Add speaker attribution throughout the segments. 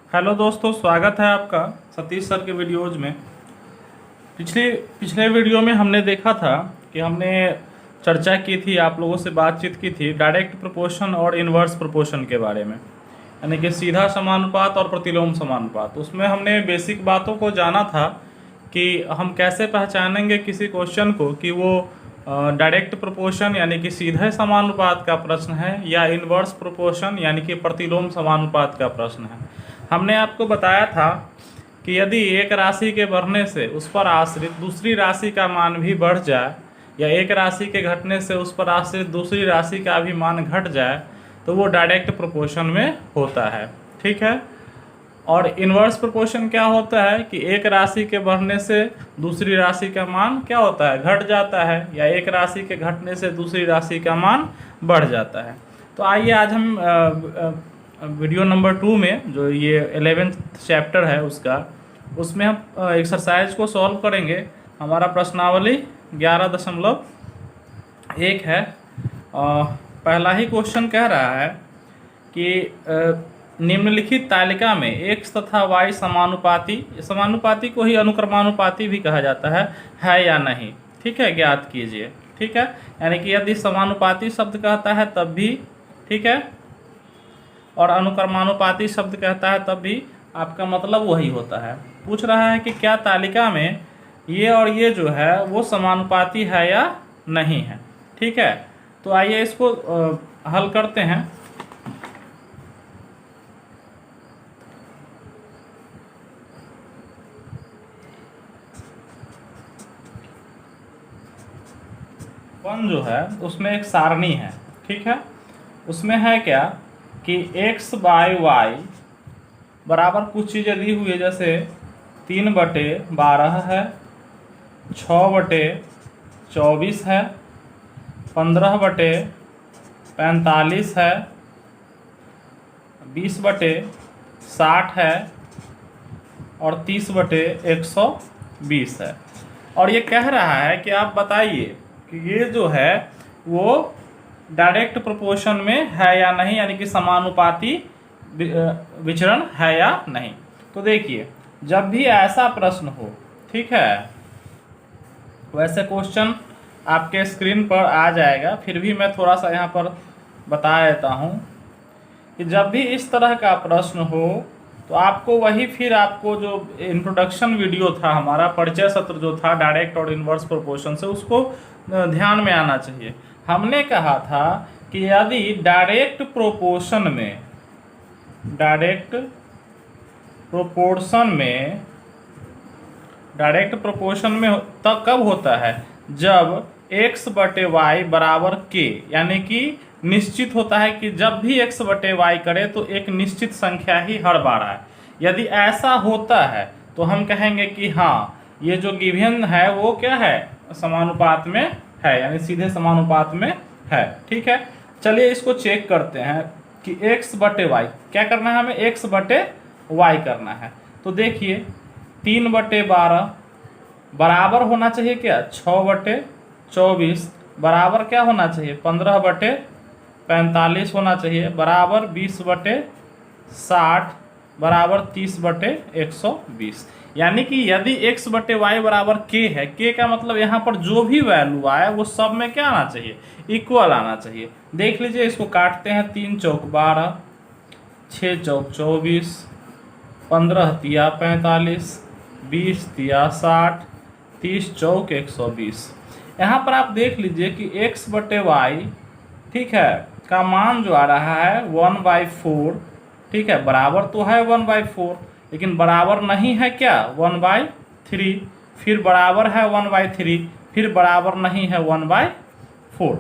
Speaker 1: Hello दोस्तों, स्वागत है आपका सतीश सर के वीडियोज़ में। पिछले वीडियो में हमने देखा था कि हमने चर्चा की थी, आप लोगों से बातचीत की थी डायरेक्ट प्रोपोर्शन और इन्वर्स प्रोपोर्शन के बारे में, यानी कि सीधा समानुपात और प्रतिलोम समानुपात। उसमें हमने बेसिक बातों को जाना था कि हम कैसे पहचानेंगे किसी क्वेश्चन को कि वो डायरेक्ट प्रोपोर्शन यानी कि सीधे समानुपात का प्रश्न है या इन्वर्स प्रोपोर्शन यानी कि प्रतिलोम समानुपात का प्रश्न है। हमने आपको बताया था कि यदि एक राशि के बढ़ने से उस पर आश्रित दूसरी राशि का मान भी बढ़ जाए या एक राशि के घटने से उस पर आश्रित दूसरी राशि का भी मान घट जाए तो वो डायरेक्ट प्रोपोर्शन में होता है। ठीक है। और इन्वर्स प्रोपोर्शन क्या होता है कि एक राशि के बढ़ने से दूसरी राशि का मान क्या होता है, घट जाता है, या एक राशि के घटने से दूसरी राशि का मान बढ़ जाता है। तो आइए आज हम वीडियो नंबर 2 में, जो ये 11th चैप्टर है उसमें हम एक्सरसाइज को सॉल्व करेंगे। हमारा प्रश्नावली 11.1 है। पहला ही क्वेश्चन कह रहा है कि निम्नलिखित तालिका में x तथा y समानुपाती को ही अनुक्रमानुपाती भी कहा जाता है या नहीं। ठीक है, ज्ञात कीजिए। ठीक है, यानी कि यदि समानुपाती शब्द कहता है तब भी, ठीक है, और अनुक्रमानुपाती शब्द कहता है तब भी आपका मतलब वही होता है। पूछ रहा है कि क्या तालिका में ये और ये जो है वो समानुपाती है या नहीं है। ठीक है, तो आइए इसको हल करते हैं। वन जो है उसमें एक सारणी है। ठीक है, उसमें है क्या कि x बाय वाई बराबर कुछ चीज़ें दी हुई है, जैसे 3/12 है, 6/24 है, 15/45 है, 20/60 है और 30/120 है। और ये कह रहा है कि आप बताइए कि ये जो है वो डायरेक्ट प्रोपोर्शन में है या नहीं, यानी कि समानुपाती विचरण है या नहीं। तो देखिए, जब भी ऐसा प्रश्न हो, ठीक है, वैसे क्वेश्चन आपके स्क्रीन पर आ जाएगा, फिर भी मैं थोड़ा सा यहाँ पर बता देता हूँ कि जब भी इस तरह का प्रश्न हो तो आपको वही, फिर आपको जो इंट्रोडक्शन वीडियो था, हमारा परिचय सत्र जो था डायरेक्ट और इन्वर्स प्रोपोर्शन से, उसको ध्यान में आना चाहिए। हमने कहा था कि यदि डायरेक्ट प्रोपोर्शन में तब कब होता है, जब x/y बराबर k, यानी कि निश्चित होता है कि जब भी x/y करे तो एक निश्चित संख्या ही हर बार आए। यदि ऐसा होता है तो हम कहेंगे कि हाँ, ये जो गिवन है वो क्या है, समानुपात में है, यानी सीधे समानुपात में है। ठीक है, चलिए इसको चेक करते हैं कि x/y क्या करना है, हमें x/y करना है। तो देखिए 3/12 बराबर होना चाहिए क्या, 6/24 बराबर क्या होना चाहिए, 15/45 होना चाहिए, बराबर 20/60 बराबर 30/120। यानी कि यदि x/y बराबर k है, k का मतलब यहाँ पर जो भी वैल्यू आए वो सब में क्या आना चाहिए, इक्वल आना चाहिए। देख लीजिए, इसको काटते हैं, 3 चौक 12, 6 चौक 24, 15 तिया 45, 20 तिया 60, 30 चौक 120। यहाँ पर आप देख लीजिए कि x/y, ठीक है, का मान जो आ रहा है 1/4। ठीक है, बराबर तो है 1/4, लेकिन बराबर नहीं है क्या, 1/3, फिर बराबर है 1/3, फिर बराबर नहीं है 1/4।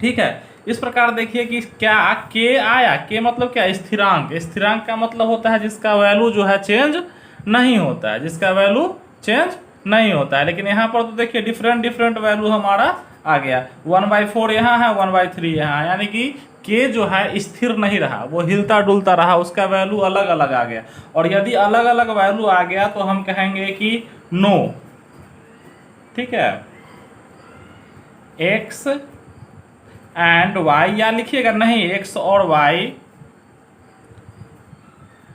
Speaker 1: ठीक है, इस प्रकार देखिए कि क्या k आया, k मतलब क्या, स्थिरांक। स्थिरांक का मतलब होता है जिसका वैल्यू जो है चेंज नहीं होता है, जिसका वैल्यू चेंज नहीं होता है। लेकिन यहाँ पर तो देखिए डिफरेंट वैल्यू हमारा आ गया, 1/4 यहाँ है, 1/3 यहाँ है, यानी कि k जो है स्थिर नहीं रहा, वो हिलता डुलता रहा, उसका वैल्यू अलग अलग आ गया। और यदि अलग अलग वैल्यू आ गया तो हम कहेंगे कि नो। ठीक है, x एंड y, या लिखिएगा नहीं, x और y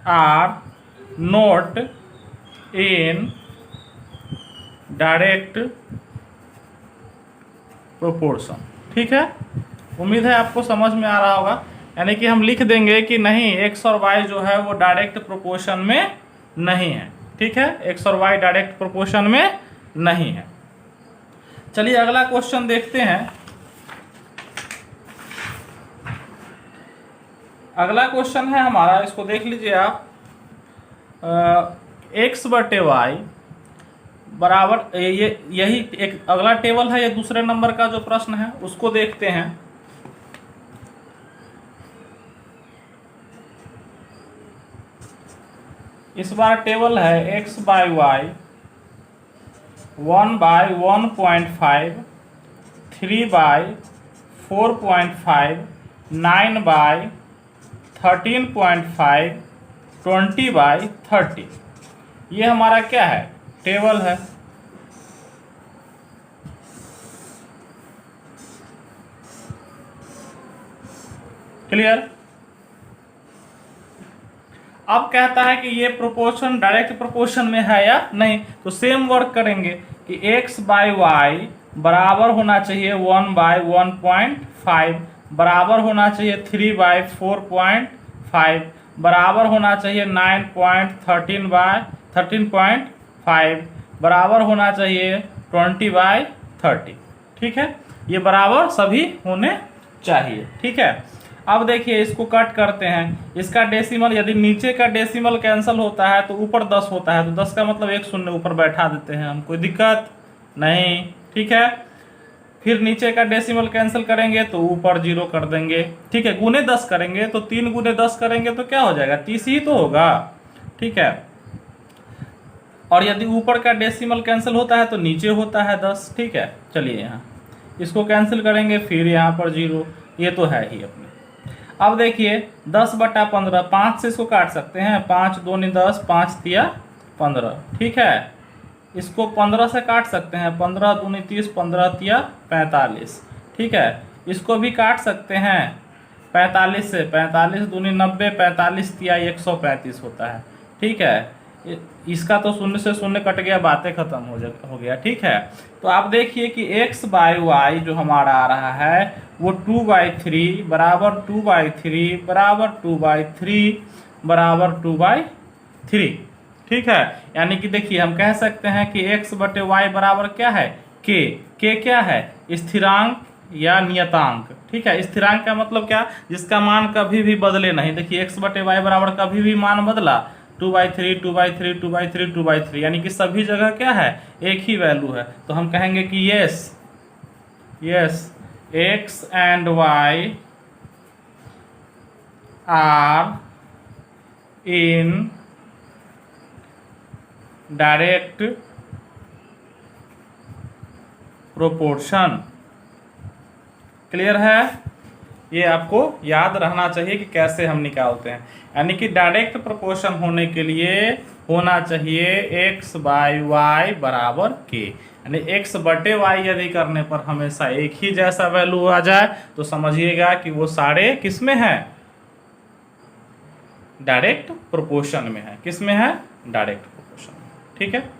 Speaker 1: are not in direct proportion. ठीक है, उम्मीद है आपको समझ में आ रहा होगा। यानी कि हम लिख देंगे कि नहीं, एक्स और वाई जो है वो डायरेक्ट प्रोपोर्शन में नहीं है। ठीक है, एक्स और वाई डायरेक्ट प्रोपोर्शन में नहीं है। चलिए अगला क्वेश्चन देखते हैं। अगला क्वेश्चन है हमारा, इसको देख लीजिए आप। एक्स बटे वाई बराबर यही एक अगला टेबल है, ये दूसरे नंबर का जो प्रश्न है उसको देखते हैं। इस बार टेबल है एक्स बाई वाई 1/1.5, 3/4.5, 9/13.5, 20/30। ये हमारा क्या है, टेबल है। क्लियर। अब कहता है कि ये प्रोपोर्शन डायरेक्ट प्रोपोर्शन में है या नहीं, तो सेम वर्क करेंगे कि x बाई वाई बराबर होना चाहिए 1/1.5, बराबर होना चाहिए 3/4.5, बराबर होना चाहिए 9.13/13.5, बराबर होना चाहिए 20/30। ठीक है, ये बराबर सभी होने चाहिए। ठीक है, अब देखिए इसको कट करते हैं। इसका डेसिमल, यदि नीचे का डेसिमल कैंसिल होता है तो ऊपर 10 होता है, तो 10 का मतलब एक शून्य ऊपर बैठा देते हैं हम, कोई दिक्कत नहीं। ठीक है, फिर नीचे का डेसिमल कैंसिल करेंगे तो ऊपर 0 कर देंगे। ठीक है, गुने 10 करेंगे तो 3 गुने 10 करेंगे तो क्या हो जाएगा, 30 ही तो होगा। ठीक है, और यदि ऊपर का डेसिमल कैंसिल होता है तो नीचे होता है 10। ठीक है, चलिए यहाँ इसको कैंसिल करेंगे, फिर यहाँ पर 0, ये तो है ही अपने। अब देखिए 10/15, 5 से इसको काट सकते हैं, 5 दूनी 10, 5 तिया 15। ठीक है, इसको 15 से काट सकते हैं, 15 दूनी 30, 15 तिया 45। ठीक है, इसको भी काट सकते हैं 45 से, 45 दूनी 90, 45 तिया 135 होता है। ठीक है, इसका तो शून्य से शून्य कट गया, बातें खत्म हो गया। ठीक है, तो आप देखिए कि x बाई वाई जो हमारा आ रहा है वो 2/3 बराबर 2/3 बराबर 2/3 बराबर 2/3। ठीक है, यानी कि देखिए हम कह सकते हैं कि x बटे वाई बराबर क्या है, k। क्या है, स्थिरांक या नियतांक। ठीक है, स्थिरांक का मतलब क्या, जिसका मान कभी भी बदले नहीं। देखिए x बटे वाई बराबर कभी भी मान बदला 2/3 2/3 2/3 2/3, यानी कि सभी जगह क्या है, एक ही वैल्यू है। तो हम कहेंगे कि yes x and y are in direct proportion. Clear है, ये आपको याद रहना चाहिए कि कैसे हम निकालते हैं। यानी कि डायरेक्ट प्रोपोर्शन होने के लिए होना चाहिए x बाई वाई बराबर k, यानी x बटे वाई यदि करने पर हमेशा एक ही जैसा वैल्यू आ जाए तो समझिएगा कि वो सारे किस में है, डायरेक्ट प्रोपोर्शन में है। किस में है, डायरेक्ट प्रोपोर्शन में। ठीक है,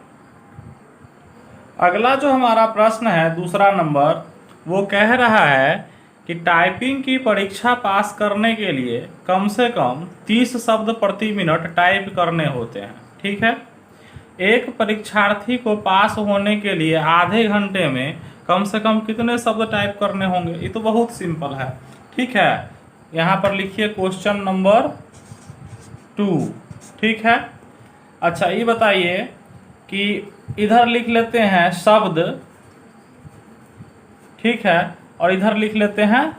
Speaker 1: अगला जो हमारा प्रश्न है दूसरा नंबर, वो कह रहा है कि टाइपिंग की परीक्षा पास करने के लिए कम से कम 30 शब्द प्रति मिनट टाइप करने होते हैं। ठीक है, एक परीक्षार्थी को पास होने के लिए आधे घंटे में कम से कम कितने शब्द टाइप करने होंगे। ये तो बहुत सिंपल है। ठीक है, यहाँ पर लिखिए क्वेश्चन नंबर 2। ठीक है, अच्छा ये बताइए कि इधर लिख लेते हैं शब्द, ठीक है, और इधर लिख लेते हैं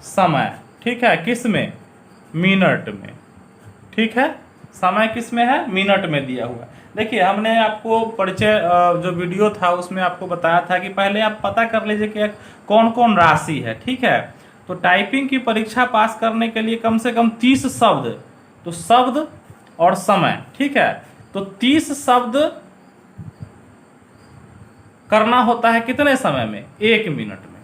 Speaker 1: समय। ठीक है, किस में, मिनट में। ठीक है, समय किस में है, मिनट में दिया हुआ है। देखिए हमने आपको परिचय जो वीडियो था उसमें आपको बताया था कि पहले आप पता कर लीजिए कि कौन कौन राशि है। ठीक है, तो टाइपिंग की परीक्षा पास करने के लिए कम से कम 30 शब्द, तो शब्द और समय। ठीक है, तो 30 शब्द करना होता है कितने समय में, 1 मिनट में।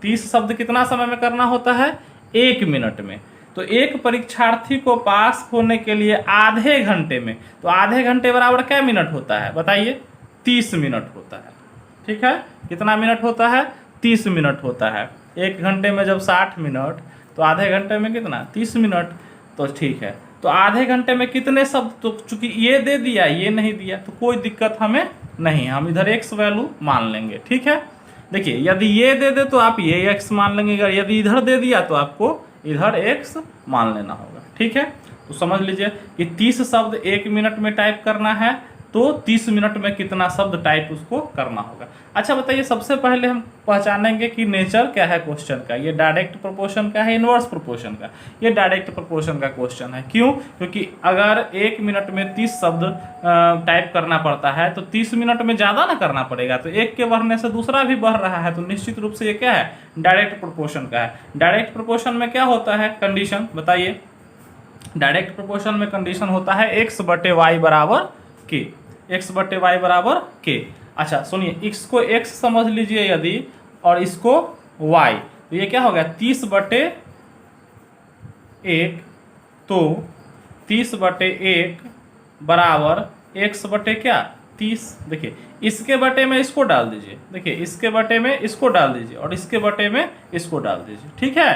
Speaker 1: 30 शब्द कितना समय में करना होता है, 1 मिनट में। तो एक परीक्षार्थी को पास होने के लिए आधे घंटे में, तो आधे घंटे बराबर क्या मिनट होता है बताइए? 30 मिनट होता है। ठीक है, कितना मिनट होता है? 30 मिनट होता है। एक घंटे में जब 60 मिनट, तो आधे घंटे में कितना? 30 मिनट। तो ठीक है, तो आधे घंटे में कितने शब्द? तो चूंकि ये दे दिया, ये नहीं दिया, तो कोई दिक्कत हमें नहीं, हम इधर एक्स वैल्यू मान लेंगे। ठीक है, देखिए यदि ये दे दे तो आप ये एक्स मान लेंगे, अगर यदि इधर दे दिया तो आपको इधर एक्स मान लेना होगा। ठीक है, तो समझ लीजिए कि 30 शब्द 1 मिनट में टाइप करना है, तो 30 मिनट में कितना शब्द टाइप उसको करना होगा। अच्छा बताइए, सबसे पहले हम पहचानेंगे कि नेचर क्या है क्वेश्चन का। ये डायरेक्ट प्रोपोर्शन का है, इनवर्स प्रोपोर्शन का? ये डायरेक्ट प्रोपोर्शन का क्वेश्चन है। क्यों? क्योंकि अगर 1 मिनट में 30 शब्द टाइप करना पड़ता है, तो 30 मिनट में ज़्यादा ना करना पड़ेगा, तो एक के बढ़ने से दूसरा भी बढ़ रहा है, तो निश्चित रूप से ये क्या है? डायरेक्ट प्रोपोर्शन का है। डायरेक्ट प्रोपोर्शन में क्या होता है कंडीशन बताइए? डायरेक्ट प्रोपोर्शन में कंडीशन होता है एक्स बटे वाई बराबर के, एक्स बटे वाई बराबर के। अच्छा सुनिए, x को x समझ लीजिए यदि, और इसको y, तो ये क्या हो गया? 30 बटे 1, तो 30 बटे 1 बराबर x बटे क्या? 30। देखिए इसके बटे में इसको डाल दीजिए, देखिए इसके बटे में इसको डाल दीजिए, और इसके बटे में इसको डाल दीजिए। ठीक है,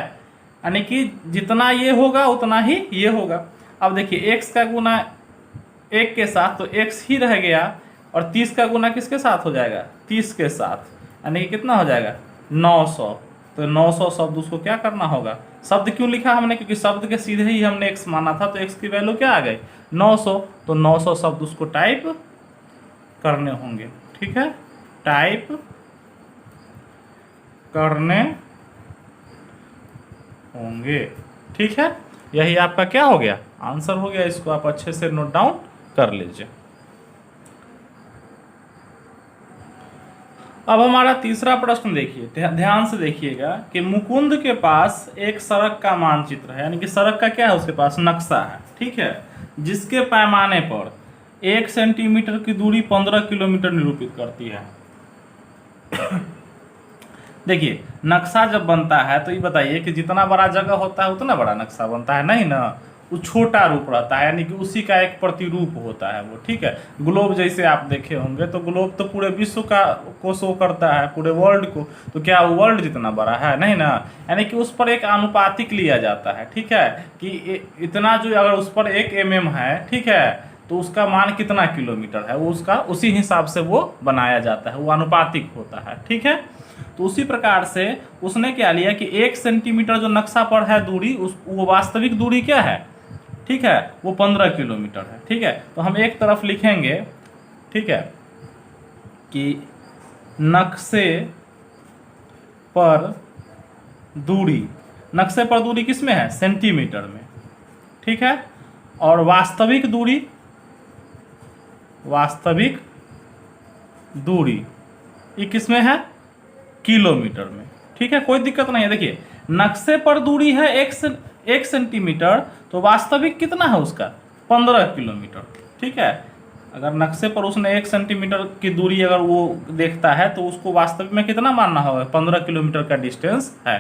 Speaker 1: यानी कि जितना ये होगा उतना ही ये होगा। अब देखिए x का गुना 1 के साथ, तो x ही रह गया, और 30 का गुना किसके साथ हो जाएगा? 30 के साथ, यानी कि कितना हो जाएगा? 900। तो 900 शब्द उसको क्या करना होगा? शब्द क्यों लिखा हमने? क्योंकि शब्द के सीधे ही हमने x माना था, तो x की वैल्यू क्या आ गई? 900। तो 900 शब्द उसको टाइप करने होंगे। ठीक है, टाइप करने होंगे। ठीक है, यही आपका क्या हो गया? आंसर हो गया। इसको आप अच्छे से नोट डाउन कर लीजिए। अब हमारा तीसरा प्रश्न देखिए, ध्यान से देखिएगा कि मुकुंद के पास एक सड़क का मानचित्र है, यानी कि सड़क का क्या है? उसके पास नक्शा है। ठीक है, जिसके पैमाने पर 1 सेंटीमीटर की दूरी 15 किलोमीटर निरूपित करती है। देखिए नक्शा जब बनता है तो ये बताइए कि जितना बड़ा जगह होता है उतना बड़ा नक्शा बनता है? नहीं ना, वो छोटा रूप रहता है, यानी कि उसी का एक प्रतिरूप होता है वो। ठीक है, ग्लोब जैसे आप देखे होंगे, तो ग्लोब तो पूरे विश्व का को शो करता है, पूरे वर्ल्ड को, तो क्या वो वर्ल्ड जितना बड़ा है? नहीं ना, यानी कि उस पर एक आनुपातिक लिया जाता है। ठीक है, कि इतना जो अगर उस पर 1 mm है, ठीक है, तो उसका मान कितना किलोमीटर है, वो उसका उसी हिसाब से वो बनाया जाता है, वो आनुपातिक होता है। ठीक है, तो उसी प्रकार से उसने क्या लिया कि 1 सेंटीमीटर जो नक्शा पर है दूरी, वो वास्तविक दूरी क्या है? ठीक है, वो 15 किलोमीटर है। ठीक है, तो हम एक तरफ लिखेंगे, ठीक है, कि नक्शे पर दूरी, नक्शे पर दूरी किस में है? सेंटीमीटर में। ठीक है, और वास्तविक दूरी, वास्तविक दूरी ये किस में है? किलोमीटर में। ठीक है, कोई दिक्कत नहीं है। देखिए नक्शे पर दूरी है 1 सेंटीमीटर, तो वास्तविक कितना है उसका? 15 किलोमीटर। ठीक है, अगर नक्शे पर उसने 1 सेंटीमीटर की दूरी अगर वो देखता है, तो उसको वास्तविक में कितना मानना होगा? 15 किलोमीटर का डिस्टेंस है।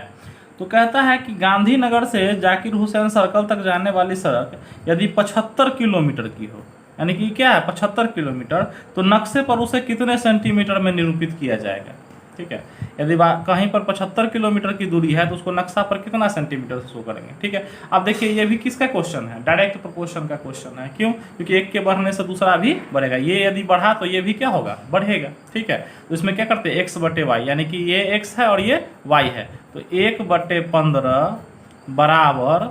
Speaker 1: तो कहता है कि गांधीनगर से जाकिर हुसैन सर्कल तक जाने वाली सड़क यदि 75 किलोमीटर की हो, यानी कि क्या है? 75 किलोमीटर, तो नक्शे पर उसे कितने सेंटीमीटर में निरूपित किया जाएगा? ठीक है, यदि कहीं पर 75 किलोमीटर की दूरी है, तो उसको नक्शा पर कितना सेंटीमीटर से शो करेंगे? ठीक है, अब देखिए ये भी किसका क्वेश्चन है? डायरेक्ट प्रोपोर्शन का क्वेश्चन है। क्यों? क्योंकि एक के बढ़ने से दूसरा भी बढ़ेगा, ये यदि बढ़ा तो ये भी क्या होगा? बढ़ेगा। ठीक है, तो इसमें क्या करते हैं? x बटे वाई, यानी कि ये x है और ये y है, तो 1 बटे 15 बराबर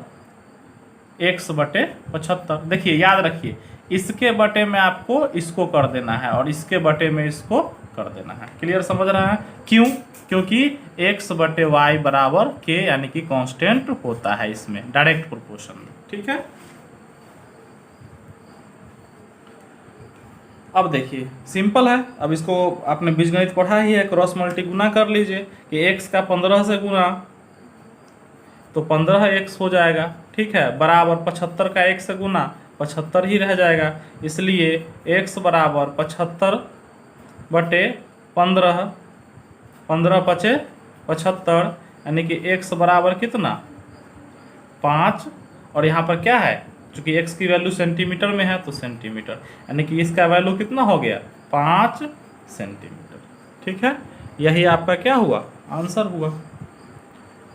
Speaker 1: x बटे 75। देखिए याद रखिए, इसके बटे में आपको इसको कर देना है, और इसके बटे में इसको कर देना है। क्लियर समझ रहा है? क्यों? क्योंकि x बटे वाई बराबर k, यानी कि कांस्टेंट होता है इसमें, डायरेक्ट प्रोपोर्शन में। ठीक है, अब देखिए सिंपल है। अब इसको आपने बीजगणित पढ़ा ही है, क्रॉस मल्टी गुना कर लीजिए कि x का 15 से गुना, तो 15x हो जाएगा। ठीक है, बराबर 75 का 1 से गुना, 75 ही रह जाएगा, इसलिए x बराबर 75 बटे 15, 15 पचे 75, यानी कि x बराबर कितना? 5, और यहाँ पर क्या है, चूंकि x की वैल्यू सेंटीमीटर में है तो सेंटीमीटर, यानी कि इसका वैल्यू कितना हो गया 5 सेंटीमीटर। ठीक है, यही आपका क्या हुआ, आंसर हुआ।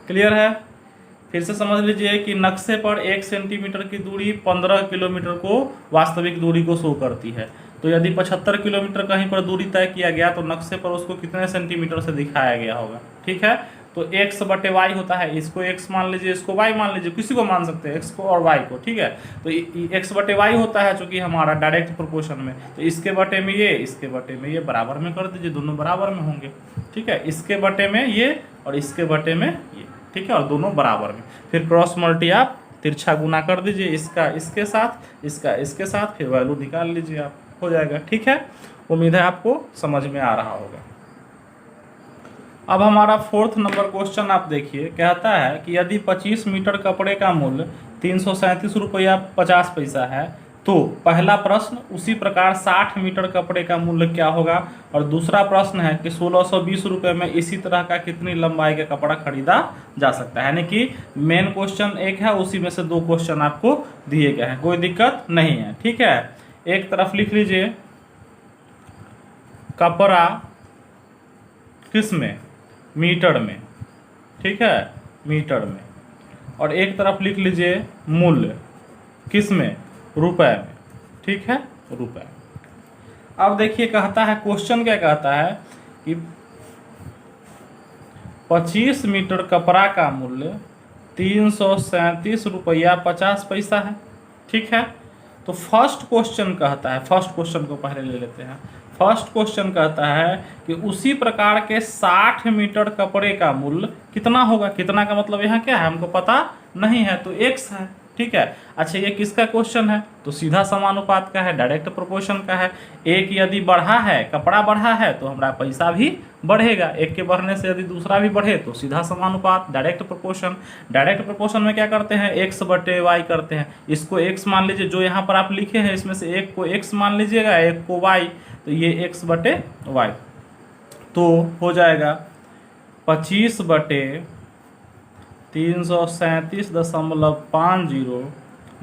Speaker 1: क्लियर है। फिर से समझ लीजिए कि नक्शे पर 1 सेंटीमीटर की दूरी 15 किलोमीटर को वास्तविक दूरी को शो करती है। तो यदि 75 किलोमीटर कहीं पर दूरी तय किया गया तो नक्शे पर उसको कितने सेंटीमीटर से दिखाया गया होगा। ठीक है, तो x बटे वाई होता है, इसको x मान लीजिए, इसको y मान लीजिए, किसी को मान सकते हैं, x को और y को। ठीक है, तो x बटे वाई होता है चूंकि हमारा डायरेक्ट प्रोपोर्शन में, तो इसके बटे में ये, इसके बटे में ये, बराबर में कर दीजिए, दोनों बराबर में होंगे। ठीक है, इसके बटे में ये और इसके बटे में ये। ठीक है, और दोनों बराबर में, फिर क्रॉस मल्टी आप तिरछा गुना कर दीजिए, इसका इसके साथ, इसका इसके साथ, फिर वैल्यू निकाल लीजिए, आप हो जाएगा। ठीक है, उम्मीद है आपको समझ में आ रहा होगा। अब हमारा 4th नंबर क्वेश्चन आप देखिए, कहता है कि यदि 25 मीटर कपड़े का मूल्य 337 रुपया 50 पैसा है तो पहला प्रश्न उसी प्रकार 60 मीटर कपड़े का मूल्य क्या होगा, और दूसरा प्रश्न है कि 1620 रुपये में इसी तरह का कितनी लंबाई का कपड़ा खरीदा जा सकता है। यानी कि मेन क्वेश्चन एक है, उसी में से 2 क्वेश्चन आपको दिए गए हैं, कोई दिक्कत नहीं है। ठीक है, एक तरफ लिख लीजिए कपड़ा किस में, मीटर में। ठीक है, मीटर में, और एक तरफ लिख लीजिए मूल्य किस में, रुपए में। ठीक है, रुपए। अब देखिए कहता है, क्वेश्चन क्या कहता है कि 25 मीटर कपड़ा का मूल्य 337 रुपया 50 पैसा है। ठीक है, तो फर्स्ट क्वेश्चन कहता है, फर्स्ट क्वेश्चन को पहले ले लेते हैं। फर्स्ट क्वेश्चन कहता है कि उसी प्रकार के 60 मीटर कपड़े का मूल्य कितना होगा। कितना का मतलब यहाँ क्या है, हमको पता नहीं है, तो x है। ठीक है, अच्छा ये किसका क्वेश्चन है, तो सीधा समानुपात का है, डायरेक्ट प्रोपोर्शन का है। एक यदि बढ़ा है, कपड़ा बढ़ा है तो हमारा पैसा भी बढ़ेगा, एक के बढ़ने से यदि दूसरा भी बढ़े तो सीधा समानुपात, डायरेक्ट प्रोपोर्शन। डायरेक्ट प्रोपोर्शन में क्या करते हैं, x बटे y करते हैं। इसको x मान लीजिए, जो यहाँ पर आप लिखे हैं इसमें से एक को x मान लीजिएगा, एक को y, तो ये x बटे y, तो हो जाएगा 25 बटे 337.50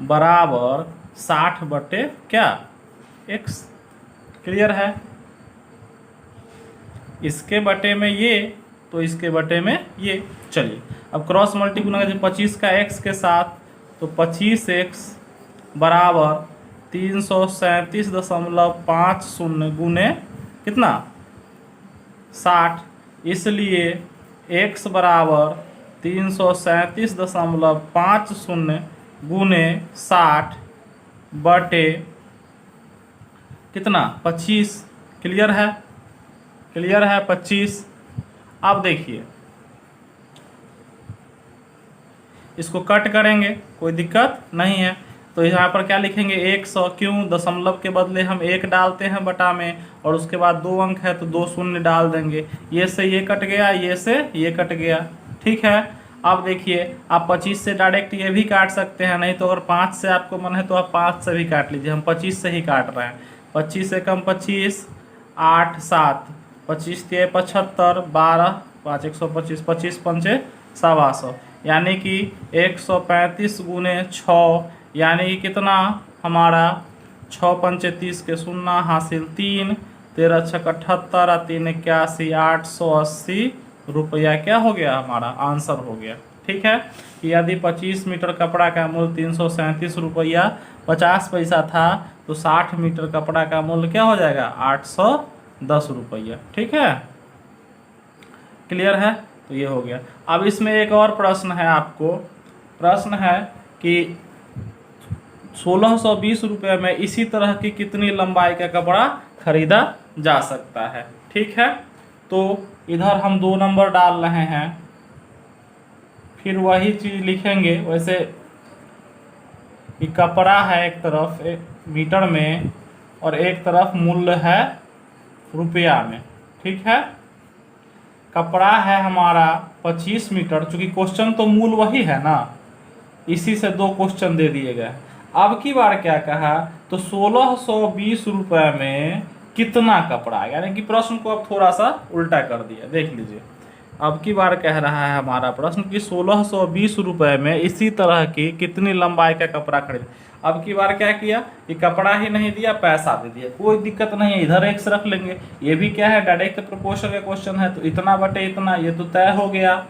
Speaker 1: बराबर 60 बटे क्या, x। क्लियर है, इसके बटे में ये तो इसके बटे में ये। चलिए अब क्रॉस मल्टी गुना करिए 25 का x के साथ, तो 25x बराबर 337.50 गुने कितना 60, इसलिए x बराबर 337.50 गुने 60 बटे कितना 25। क्लियर है, क्लियर है 25। अब देखिए इसको कट करेंगे, कोई दिक्कत नहीं है, तो यहाँ पर क्या लिखेंगे 100, क्यों, दशमलव के बदले हम 1 डालते हैं बटा में, और उसके बाद 2 अंक है तो 2 शून्य डाल देंगे, ये से ये कट गया, ये से ये कट गया। ठीक है, अब देखिए आप 25 से डायरेक्ट ये भी काट सकते हैं, नहीं तो अगर 5 से आपको मन है तो आप 5 से भी काट लीजिए, हम 25 से ही काट रहे हैं। 25 से कम 25, 8 7, 25 के 75, 12 5 125, 25 पंचे 125, यानी कि 135 गुने 6, यानी कि कितना हमारा 6 पंचे 30 के 0 हासिल 3, 13 6 78, 3 81, 880 रुपया क्या हो गया, हमारा आंसर हो गया। ठीक है, कि यदि 25 मीटर कपड़ा का मूल्य 337 रुपया 50 पैसा था तो 60 मीटर कपड़ा का मूल्य क्या हो जाएगा 810 रुपया। ठीक है, क्लियर है, तो ये हो गया। अब इसमें एक और प्रश्न है आपको, प्रश्न है कि 1620 रुपये में इसी तरह की कितनी लंबाई का कपड़ा खरीदा जा सकता है। ठीक है, तो इधर हम 2 नंबर डाल रहे हैं, फिर वही चीज़ लिखेंगे वैसे कि कपड़ा है एक तरफ मीटर में और एक तरफ मूल्य है रुपया में। ठीक है, कपड़ा है हमारा 25 मीटर, चूंकि क्वेश्चन तो मूल वही है ना, इसी से 2 क्वेश्चन दे दिए गए। अब की बार क्या कहा, तो 1620 रुपये में कितना कपड़ा, यानी कि प्रश्न को अब थोड़ा सा उल्टा कर दिया। देख लीजिए, अब की बार कह रहा है हमारा प्रश्न कि 1620 रुपए में इसी तरह की कितनी लंबाई का कपड़ा खरीद। अब की बार क्या किया कि कपड़ा ही नहीं दिया, पैसा दे दिया, कोई दिक्कत नहीं है, इधर एक्स रख लेंगे। ये भी क्या है, डायरेक्ट प्रोपोर्शन का क्वेश्चन है, तो इतना बटे इतना, ये तो तय हो गया।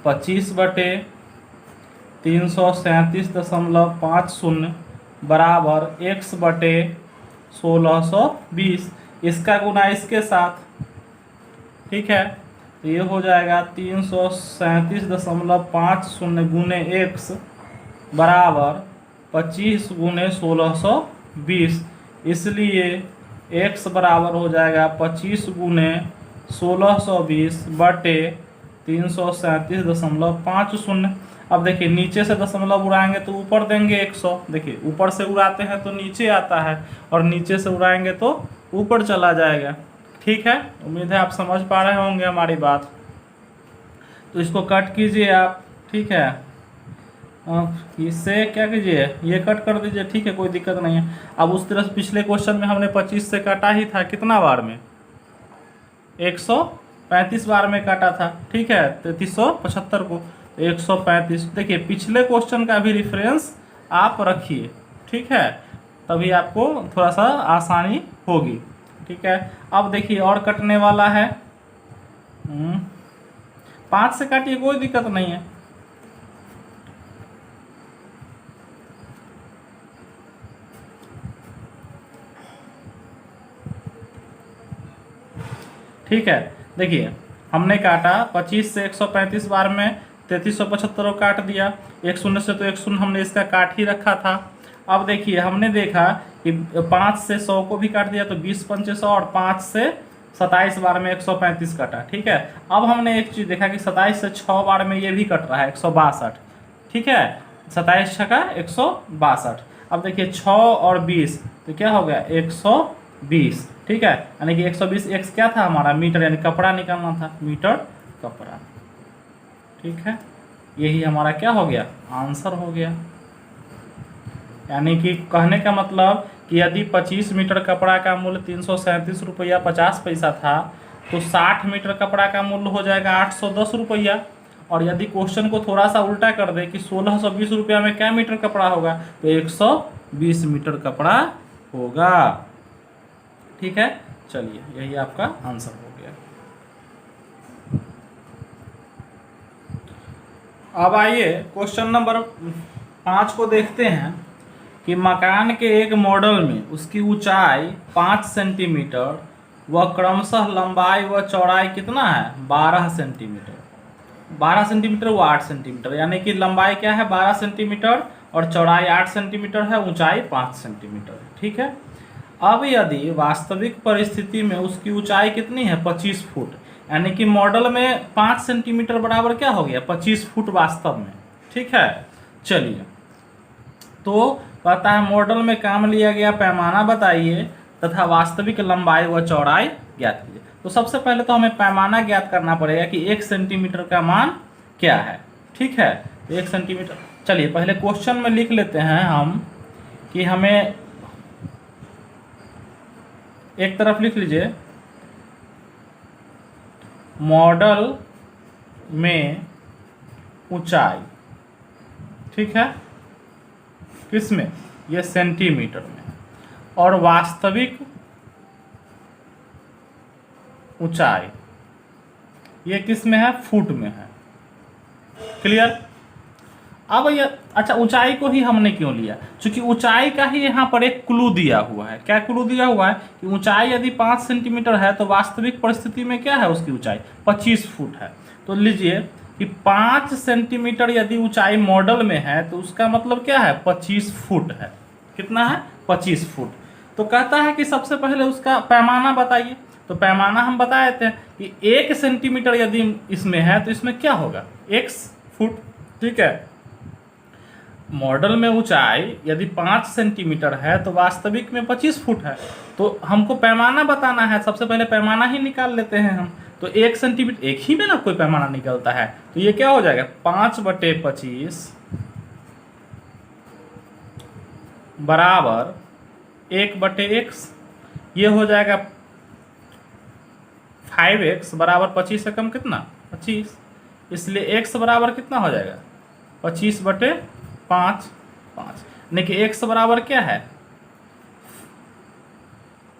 Speaker 1: 25 बटे 337.50 बराबर x बटे 1620, इसका गुना इसके साथ, ठीक है। तो ये हो जाएगा 337.50 गुने x बराबर 25 गुने 1620, इसलिए x बराबर हो जाएगा 25 गुने 1620 बटे 337.50। अब देखिए नीचे से दशमलव उड़ाएंगे तो ऊपर देंगे 100, देखिए ऊपर से उड़ाते हैं तो नीचे आता है, और नीचे से उड़ाएंगे तो ऊपर चला जाएगा। ठीक है, उम्मीद है आप समझ पा रहे होंगे हमारी बात। तो इसको कट कीजिए आप, ठीक है। इससे क्या कीजिए, ये कट कर दीजिए, ठीक है, कोई दिक्कत नहीं है। अब उस तरह पिछले क्वेश्चन में हमने 25 से काटा ही था, कितना बार में, 135 बार में काटा था, ठीक है, 3375 को 135। देखिए पिछले क्वेश्चन का भी रेफरेंस आप रखिए, ठीक है, तभी आपको थोड़ा सा आसानी होगी, ठीक है। अब देखिए और कटने वाला है, 5 से काटिए, कोई दिक्कत नहीं है। ठीक है, देखिए हमने काटा 25 से 135 बार में 3375 काट दिया, 1 शून्य से तो 1 शून्य हमने इसका काट ही रखा था। अब देखिए हमने देखा कि 5 से 100 को भी काट दिया तो 20 पंचे 100, और 5 से 27 बार में 135 कटा, ठीक है। अब हमने एक चीज़ देखा कि 27 से 6 बार में ये भी कट रहा है 162, ठीक है, 27 छका 162। अब देखिए 6 और 20 तो क्या हो गया 120, ठीक है, यानी कि 120 एक्स क्या था हमारा, मीटर, यानी कपड़ा निकालना था, मीटर कपड़ा, ठीक है। यही हमारा क्या हो गया, आंसर हो गया। यानी कि कहने का मतलब कि यदि 25 मीटर कपड़ा का मूल्य 337 रुपया 50 पैसा था, तो 60 मीटर कपड़ा का मूल्य हो जाएगा 810 रुपया। और यदि क्वेश्चन को थोड़ा सा उल्टा कर दे कि 1620 रुपया में क्या मीटर कपड़ा होगा, तो 120 मीटर कपड़ा होगा, ठीक है। चलिए यही आपका आंसर हो गया। अब आइए क्वेश्चन नंबर 5 को देखते हैं कि मकान के एक मॉडल में उसकी ऊंचाई 5 सेंटीमीटर व क्रमशः लंबाई व चौड़ाई कितना है, 12 सेंटीमीटर। 12 सेंटीमीटर व 8 सेंटीमीटर, यानी कि लंबाई क्या है 12 सेंटीमीटर और चौड़ाई 8 सेंटीमीटर है, ऊंचाई 5 सेंटीमीटर है, ठीक है। अब यदि वास्तविक परिस्थिति में उसकी ऊंचाई कितनी है 25 फुट, यानी कि मॉडल में 5 सेंटीमीटर बराबर क्या हो गया 25 फुट वास्तव में, ठीक है। चलिए तो कहता है मॉडल में काम लिया गया पैमाना बताइए तथा वास्तविक लंबाई व चौड़ाई ज्ञात कीजिए। तो सबसे पहले तो हमें पैमाना ज्ञात करना पड़ेगा कि 1 सेंटीमीटर का मान क्या है, ठीक है। तो 1 सेंटीमीटर, चलिए पहले क्वेश्चन में लिख लेते हैं हम कि हमें, एक तरफ लिख लीजिए, मॉडल में ऊंचाई, ठीक है, किसमें, ये सेंटीमीटर में, और वास्तविक ऊंचाई ये किसमें है, फुट में है, क्लियर। अब ये अच्छा, ऊंचाई को ही हमने क्यों लिया, क्योंकि ऊंचाई का ही यहाँ पर एक क्लू दिया हुआ है। क्या क्लू दिया हुआ है कि ऊंचाई यदि 5 सेंटीमीटर है तो वास्तविक परिस्थिति में क्या है उसकी ऊंचाई 25 फुट है। तो लीजिए कि 5 सेंटीमीटर यदि ऊंचाई मॉडल में है तो उसका मतलब क्या है 25 फुट है, कितना है 25 फुट। तो कहता है कि सबसे पहले उसका पैमाना बताइए। तो पैमाना हम बताए थे कि 1 सेंटीमीटर यदि इसमें है तो इसमें क्या होगा x फुट, ठीक है। मॉडल में ऊंचाई यदि 5 सेंटीमीटर है तो वास्तविक में 25 फुट है। तो हमको पैमाना बताना है, सबसे पहले पैमाना ही निकाल लेते हैं हम। तो 1 सेंटीमीटर, एक ही में ना कोई पैमाना निकलता है, तो ये क्या हो जाएगा 5/25 बराबर 1/x, ये हो जाएगा 5x बराबर 25 से कम कितना 25, इसलिए x बराबर कितना हो जाएगा 25/5 यानी कि x बराबर क्या है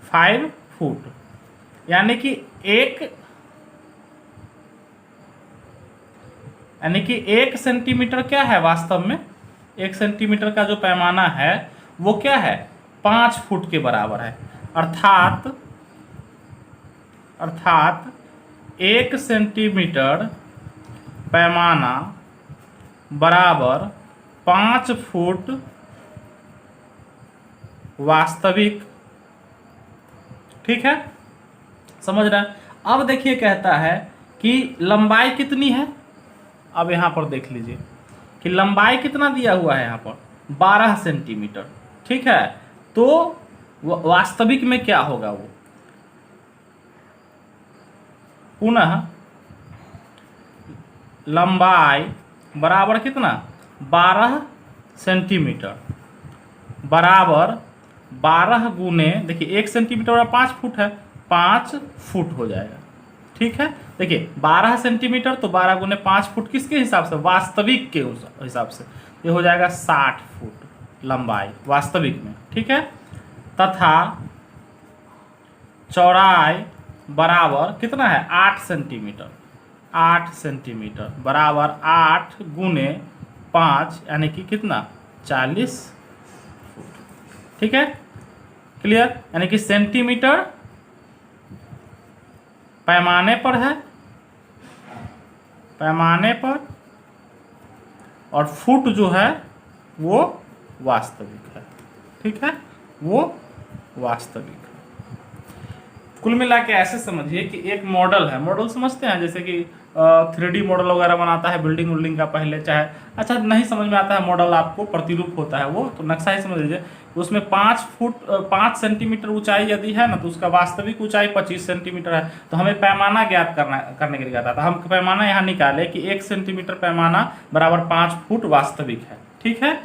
Speaker 1: 5 फुट, यानी कि 1 सेंटीमीटर क्या है वास्तव में, 1 सेंटीमीटर का जो पैमाना है वो क्या है 5 फुट के बराबर है। अर्थात 1 सेंटीमीटर पैमाना बराबर 5 फुट वास्तविक। ठीक है, समझ रहे हैं। अब देखिए कहता है कि लंबाई कितनी है। अब यहां पर देख लीजिए कि लंबाई कितना दिया हुआ है, यहां पर 12 सेंटीमीटर। ठीक है, तो वास्तविक में क्या होगा वो, पुनः लंबाई बराबर कितना 12 सेंटीमीटर बराबर 12 गुने, देखिए 1 सेंटीमीटर और 5 फुट है, 5 फुट हो जाएगा। ठीक है, देखिए 12 सेंटीमीटर तो 12 गुने 5 फुट किसके हिसाब से, वास्तविक के हिसाब से, ये हो जाएगा 60 फुट लंबाई वास्तविक में। ठीक है, तथा चौड़ाई बराबर कितना है 8 सेंटीमीटर, 8 सेंटीमीटर बराबर 8 गुने 5 यानी कि कितना 40 फुट। ठीक है, क्लियर। यानी कि सेंटीमीटर पैमाने पर है, पैमाने पर, और फुट जो है वो वास्तविक है। ठीक है, वो वास्तविक है। कुल मिला के ऐसे समझिए कि एक मॉडल है, मॉडल समझते हैं जैसे कि 3D मॉडल वगैरह बनाता है बिल्डिंग विल्डिंग का पहले, चाहे अच्छा नहीं समझ में आता है मॉडल आपको, प्रतिरूप होता है वो, तो नक्शा ही समझ लीजिए। उसमें 5 सेंटीमीटर ऊंचाई यदि है ना, तो उसका वास्तविक ऊंचाई 25 सेंटीमीटर है। तो हमें पैमाना ज्ञात करने के लिए कहता था, हम पैमाना यहाँ निकाले कि 1 सेंटीमीटर पैमाना बराबर 5 फुट वास्तविक है। ठीक है,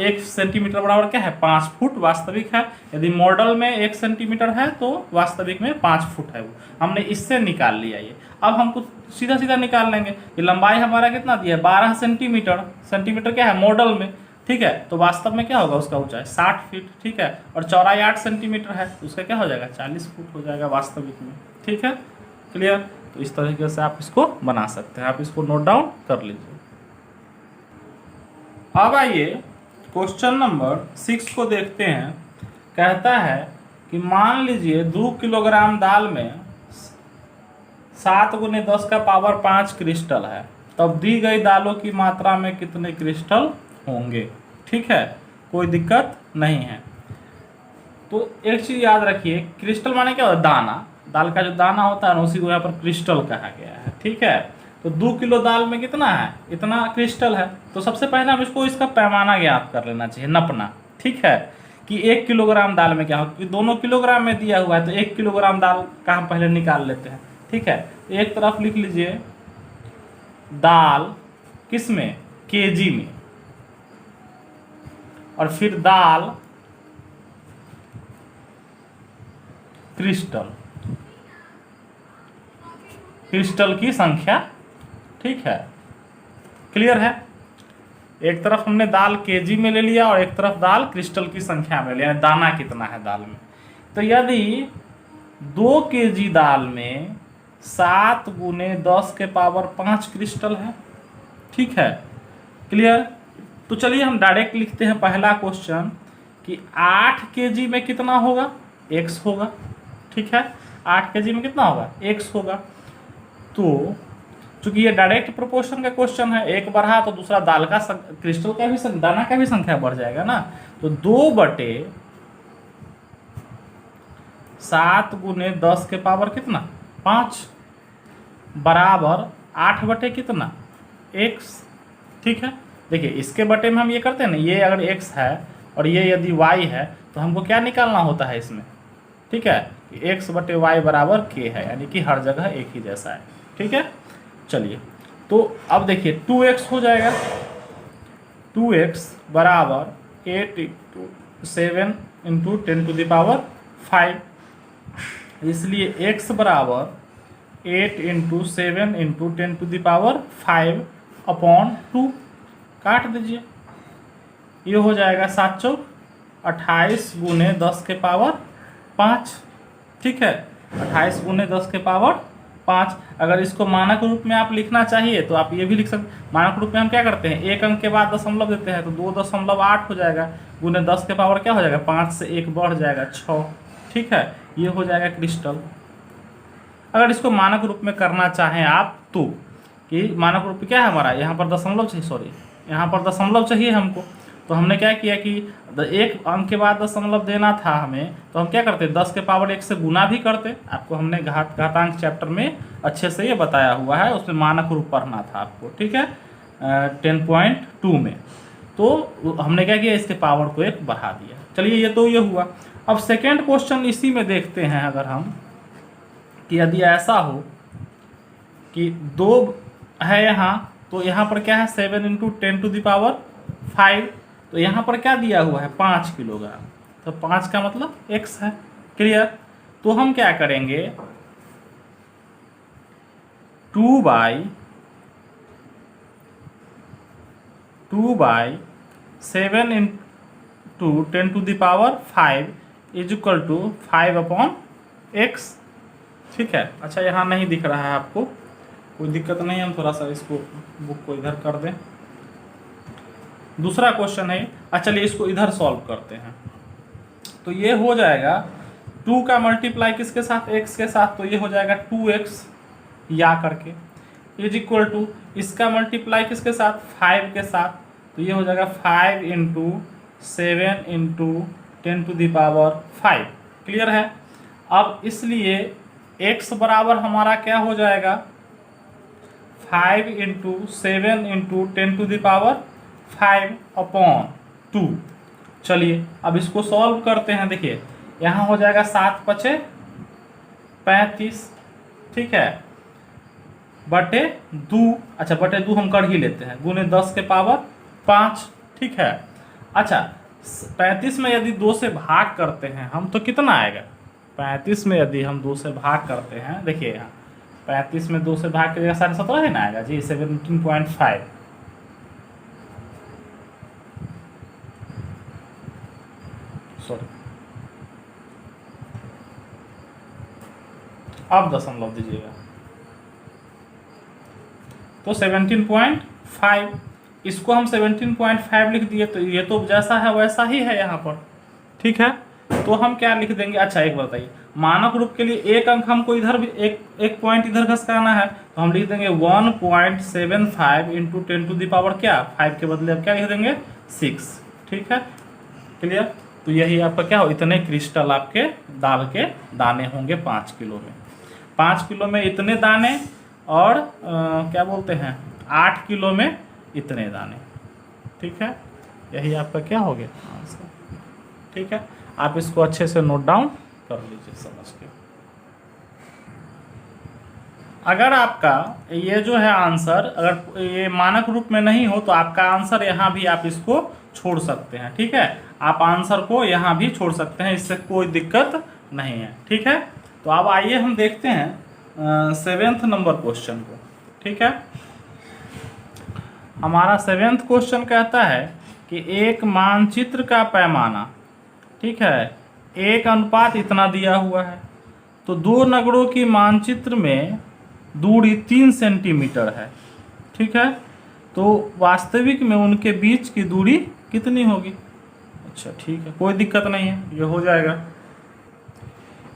Speaker 1: 1 सेंटीमीटर बराबर क्या है 5 फुट वास्तविक है। यदि मॉडल में 1 सेंटीमीटर है तो वास्तविक में 5 फुट है, वो हमने इससे निकाल लिया ये। अब हमको सीधा सीधा निकाल लेंगे कि लंबाई हमारा कितना दिया है 12 सेंटीमीटर, सेंटीमीटर क्या है मॉडल में। ठीक है, तो वास्तव में क्या होगा उसका ऊंचाई 60 फीट। ठीक है, और चौड़ाई 8 सेंटीमीटर है, तो उसका क्या हो जाएगा 40 फुट हो जाएगा वास्तविक में। ठीक है, क्लियर। तो इस तरीके से आप इसको बना सकते हैं, आप इसको नोट डाउन कर लीजिए। अब आइए क्वेश्चन नंबर 6 को देखते हैं। कहता है कि मान लीजिए 2 किलोग्राम दाल में 7 गुने 10 का पावर 5 क्रिस्टल है, तब दी गई दालों की मात्रा में कितने क्रिस्टल होंगे। ठीक है, कोई दिक्कत नहीं है। तो एक चीज याद रखिए, क्रिस्टल माने क्या होता है दाना, दाल का जो दाना होता है ना उसी को यहाँ पर क्रिस्टल कहा गया है। ठीक है, तो 2 किलो दाल में कितना है, इतना क्रिस्टल है। तो सबसे पहले हम इसको इसका पैमाना ज्ञात कर लेना चाहिए, नपना। ठीक है, कि 1 किलोग्राम दाल में क्या हो, कि दोनों किलोग्राम में दिया हुआ है, तो 1 किलोग्राम दाल का हम पहले निकाल लेते हैं। ठीक है, एक तरफ लिख लीजिए दाल किस में केजी में, और फिर दाल क्रिस्टल, क्रिस्टल की संख्या। ठीक है, क्लियर है। एक तरफ हमने दाल केजी में ले लिया और एक तरफ दाल क्रिस्टल की संख्या में ले लिया, दाना कितना है दाल में। तो यदि 2 केजी दाल में 7 गुने 10 के पावर 5 क्रिस्टल है। ठीक है, क्लियर। तो चलिए हम डायरेक्ट लिखते हैं पहला क्वेश्चन कि 8 केजी में कितना होगा, x होगा। ठीक है, 8 केजी में कितना होगा, x होगा। तो चूंकि ये डायरेक्ट प्रोपोर्शन का क्वेश्चन है, एक बढ़ा तो दूसरा दाल का क्रिस्टल का भी दाना का भी संख्या बढ़ जाएगा ना। तो 2/7 गुने 10 के पावर कितना 5 बराबर 8 बटे कितना x। ठीक है, देखिए इसके बटे में हम ये करते हैं ना, ये अगर x है और ये यदि y है तो हमको क्या निकालना होता है इसमें। ठीक है, कि x बटे y बराबर k है, यानी कि हर जगह एक ही जैसा है। ठीक है, चलिए तो अब देखिए 2x हो जाएगा, 2x बराबर 7 × 10⁵, इसलिए x बराबर 8 इंटू 7 इंटू 10⁵ अपॉन 2 काट दीजिए। ये हो जाएगा 7 चौक 28 गुने 10 के पावर 5। ठीक है, 28 गुने 10 के पावर 5। अगर इसको मानक रूप में आप लिखना चाहिए तो आप ये भी लिख सकते। मानक रूप में हम क्या करते हैं, एक अंक के बाद दशमलव देते हैं तो 2.8 हो जाएगा, गुने 10 के पावर क्या हो जाएगा, 5 से 1 बढ़ जाएगा 6। ठीक है, ये हो जाएगा क्रिस्टल। अगर इसको मानक रूप में करना चाहें आप तो, कि मानक रूप क्या है हमारा, यहाँ पर दशमलव चाहिए, सॉरी यहाँ पर दशमलव चाहिए हमको, तो हमने क्या किया कि एक अंक के बाद दशमलव देना था हमें, तो हम क्या करते 10 के पावर 1 से गुना भी करते। आपको हमने घातांक चैप्टर में अच्छे से ये बताया हुआ है, उसमें मानक रूप पढ़ना था आपको। ठीक है, 10.2 में तो हमने क्या किया, इसके पावर को 1 बढ़ा दिया। चलिए ये तो ये हुआ। अब सेकेंड क्वेश्चन इसी में देखते हैं अगर हम, कि यदि ऐसा हो कि 2 है यहाँ, तो यहाँ पर क्या है 7 इंटू 10⁵, तो यहाँ पर क्या दिया हुआ है 5 किलोग्राम, तो 5 का मतलब x है। क्लियर। तो हम क्या करेंगे 2 by 7 into 10⁵ is equal to 5/x। ठीक है, अच्छा यहाँ नहीं दिख रहा है आपको, कोई दिक्कत नहीं, हम थोड़ा सा इसको बुक को इधर कर दें। दूसरा क्वेश्चन है, अच्छा चलिए इसको इधर सॉल्व करते हैं। तो ये हो जाएगा 2 का मल्टीप्लाई किसके साथ, x के साथ, तो ये हो जाएगा 2x या करके, इज इक्वल टू इसका मल्टीप्लाई किसके साथ 5 के साथ, तो ये हो जाएगा 5 इंटू 7 इंटू 10⁵। क्लियर है। अब इसलिए x बराबर हमारा क्या हो जाएगा 5 इंटू 7 इंटू 10⁵/2। चलिए अब इसको सॉल्व करते हैं। देखिए यहाँ हो जाएगा 7×5 = 35। ठीक है, बटे 2, अच्छा बटे 2 हम कर ही लेते हैं, गुने 10 के पावर 5। ठीक है, अच्छा 35 में यदि 2 से भाग करते हैं हम तो कितना आएगा, 35 में यदि हम 2 से भाग करते हैं, देखिए यहाँ 35 में 2 से भाग करिएगा 17.5 है ना आएगा जी, 17.5। सॉरी, अब दशमलव दीजिएगा तो 17.5, इसको हम 17.5 लिख दिए, तो ये तो जैसा है वैसा ही है यहाँ पर। ठीक है, तो हम क्या लिख देंगे, अच्छा एक बताइए, मानक रूप के लिए एक अंक हमको इधर भी एक पॉइंट इधर घसकाना है, तो हम लिख देंगे 1.75 इंटू 10⁵ क्या 5 के बदले अब क्या लिख देंगे 6। ठीक है, क्लियर। तो यही आपका क्या हो, इतने क्रिस्टल आपके दाल के दाने होंगे 5 किलो में। 5 किलो में इतने दाने, और क्या बोलते हैं 8 किलो में इतने दाने। ठीक है, यही आपका क्या हो गया आंसर। ठीक है, आप इसको अच्छे से नोट डाउन कर लीजिए समझ के। अगर आपका ये जो है आंसर अगर ये मानक रूप में नहीं हो तो आपका आंसर यहाँ भी आप इसको छोड़ सकते हैं। ठीक है, आप आंसर को यहाँ भी छोड़ सकते हैं, इससे कोई दिक्कत नहीं है। ठीक है, तो अब आइए हम देखते हैं 7th नंबर क्वेश्चन को। ठीक है, हमारा 7th क्वेश्चन कहता है कि एक मानचित्र का पैमाना, ठीक है, 1 इतना दिया हुआ है, तो 2 नगरों की मानचित्र में दूरी 3 सेंटीमीटर है। ठीक है, तो वास्तविक में उनके बीच की दूरी कितनी होगी। अच्छा ठीक है, कोई दिक्कत नहीं है, ये हो जाएगा।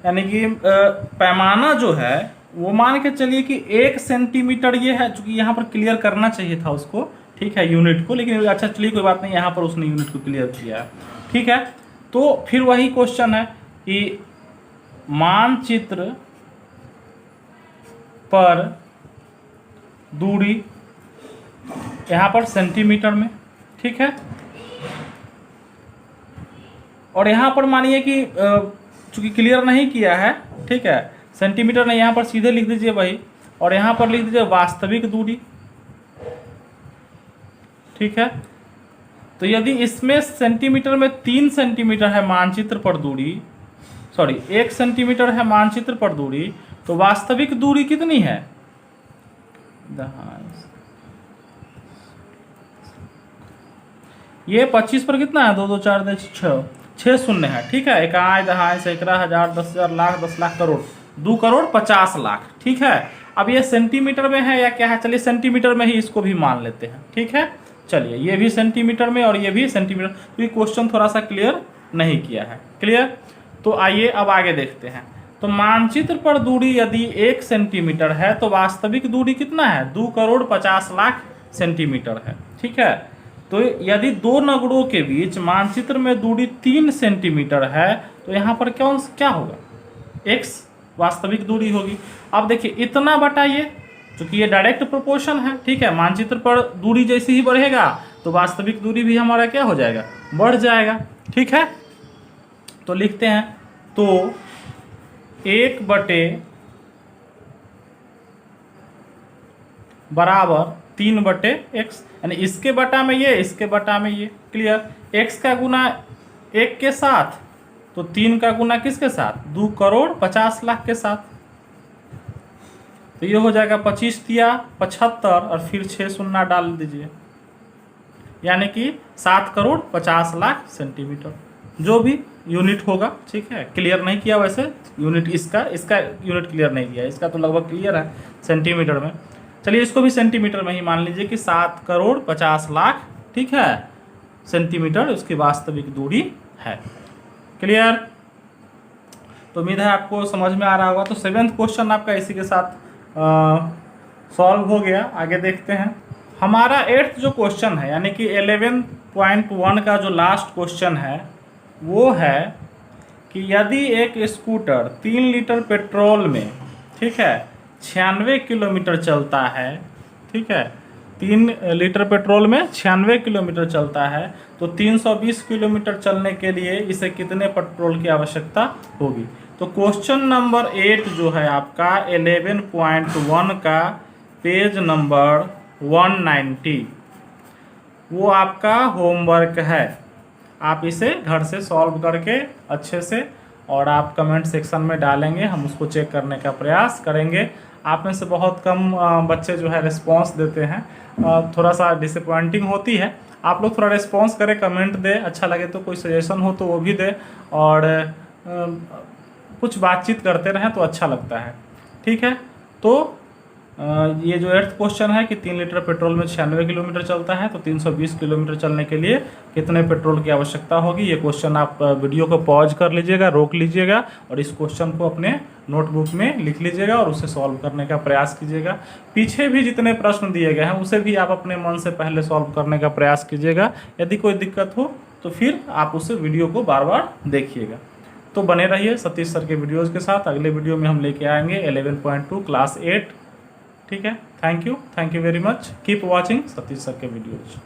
Speaker 1: यानी कि पैमाना जो है वो मान के चलिए कि 1 सेंटीमीटर ये है, चूंकि यहाँ पर क्लियर करना चाहिए था उसको, ठीक है, यूनिट को, लेकिन अच्छा चलिए कोई बात नहीं, यहाँ पर उसने यूनिट को क्लियर किया है। ठीक है, तो फिर वही क्वेश्चन है कि मानचित्र पर दूरी यहाँ पर सेंटीमीटर में, ठीक है, और यहाँ पर मानिए कि चूंकि क्लियर नहीं किया है, ठीक है, सेंटीमीटर नहीं, यहाँ पर सीधे लिख दीजिए वही, और यहाँ पर लिख दीजिए वास्तविक दूरी। ठीक है, तो यदि इसमें सेंटीमीटर में 3 सेंटीमीटर है मानचित्र पर दूरी, सॉरी 1 सेंटीमीटर है मानचित्र पर दूरी, तो वास्तविक दूरी कितनी है, ये 25 पर कितना है, 2 2 4 6 6 शून्य है, ठीक है। इकाई दहाई सैकड़ा हजार 10,000 लाख 10 लाख करोड़ 2 करोड़ 50 लाख, ठीक है। अब ये सेंटीमीटर में है या क्या है, चलिए सेंटीमीटर में ही इसको भी मान लेते हैं, ठीक है। चलिए ये भी सेंटीमीटर में और ये भी सेंटीमीटर, तो ये क्वेश्चन थोड़ा सा क्लियर नहीं किया है, क्लियर। तो आइए अब आगे देखते हैं। तो मानचित्र पर दूरी यदि 1 सेंटीमीटर है तो वास्तविक दूरी कितना है, 2 करोड़ 50 लाख सेंटीमीटर है, ठीक है। तो यदि दो नगरों के बीच मानचित्र में दूरी 3 सेंटीमीटर है तो यहाँ पर क्या होगा, x वास्तविक दूरी होगी। अब देखिए इतना बटाइए, क्योंकि ये डायरेक्ट प्रोपोर्शन है, ठीक है। मानचित्र पर दूरी जैसे ही बढ़ेगा तो वास्तविक दूरी भी हमारा क्या हो जाएगा, बढ़ जाएगा, ठीक है। तो लिखते हैं, तो 1 बराबर 3/x, यानी इसके बटा में ये, इसके बटा में ये, क्लियर। x का गुना 1 के साथ तो 3 का गुना किसके साथ, 2 करोड़ 50 लाख के साथ। तो ये हो जाएगा 25 तिया 75 और फिर 6 शून्य डाल दीजिए, यानी कि 7 करोड़ 50 लाख सेंटीमीटर, जो भी यूनिट होगा, ठीक है। क्लियर नहीं किया वैसे यूनिट, इसका यूनिट क्लियर नहीं किया, इसका तो लगभग क्लियर है सेंटीमीटर में। चलिए इसको भी सेंटीमीटर में ही मान लीजिए कि 7 करोड़ 50 लाख, ठीक है, सेंटीमीटर उसकी वास्तविक दूरी है, क्लियर। तो उम्मीद है आपको समझ में आ रहा होगा। तो 7th क्वेश्चन आपका इसी के साथ सॉल्व हो गया। आगे देखते हैं हमारा 8th जो क्वेश्चन है, यानी कि 11.1 का जो लास्ट क्वेश्चन है वो है कि यदि एक स्कूटर 3 लीटर पेट्रोल में, ठीक है, 96 किलोमीटर चलता है, ठीक है, 3 लीटर पेट्रोल में 96 किलोमीटर चलता है तो 320 किलोमीटर चलने के लिए इसे कितने पेट्रोल की आवश्यकता होगी। तो क्वेश्चन नंबर 8 जो है आपका 11.1 का पेज नंबर 190, वो आपका होमवर्क है। आप इसे घर से सॉल्व करके अच्छे से और आप कमेंट सेक्शन में डालेंगे, हम उसको चेक करने का प्रयास करेंगे। आप में से बहुत कम बच्चे जो है रिस्पांस देते हैं, थोड़ा सा डिसअपॉइंटिंग होती है। आप लोग थोड़ा रिस्पांस करें, कमेंट दें, अच्छा लगे तो कोई सजेशन हो तो वो भी दें और कुछ बातचीत करते रहें तो अच्छा लगता है, ठीक है। तो ये जो 8th क्वेश्चन है कि 3 लीटर पेट्रोल में 96 किलोमीटर चलता है तो 320 किलोमीटर चलने के लिए कितने पेट्रोल की आवश्यकता होगी। ये क्वेश्चन आप वीडियो को पॉज कर लीजिएगा, रोक लीजिएगा और इस क्वेश्चन को अपने नोटबुक में लिख लीजिएगा और उसे सॉल्व करने का प्रयास कीजिएगा। पीछे भी जितने प्रश्न दिए गए हैं उसे भी आप अपने मन से पहले सॉल्व करने का प्रयास कीजिएगा। यदि कोई दिक्कत हो तो फिर आप उसे वीडियो को बार बार देखिएगा। तो बने रहिए सतीश सर के वीडियोज़ के साथ। अगले वीडियो में हम लेके आएंगे 11.2 क्लास 8, ठीक है। Thank you very much, keep watching Satish sir के वीडियोज।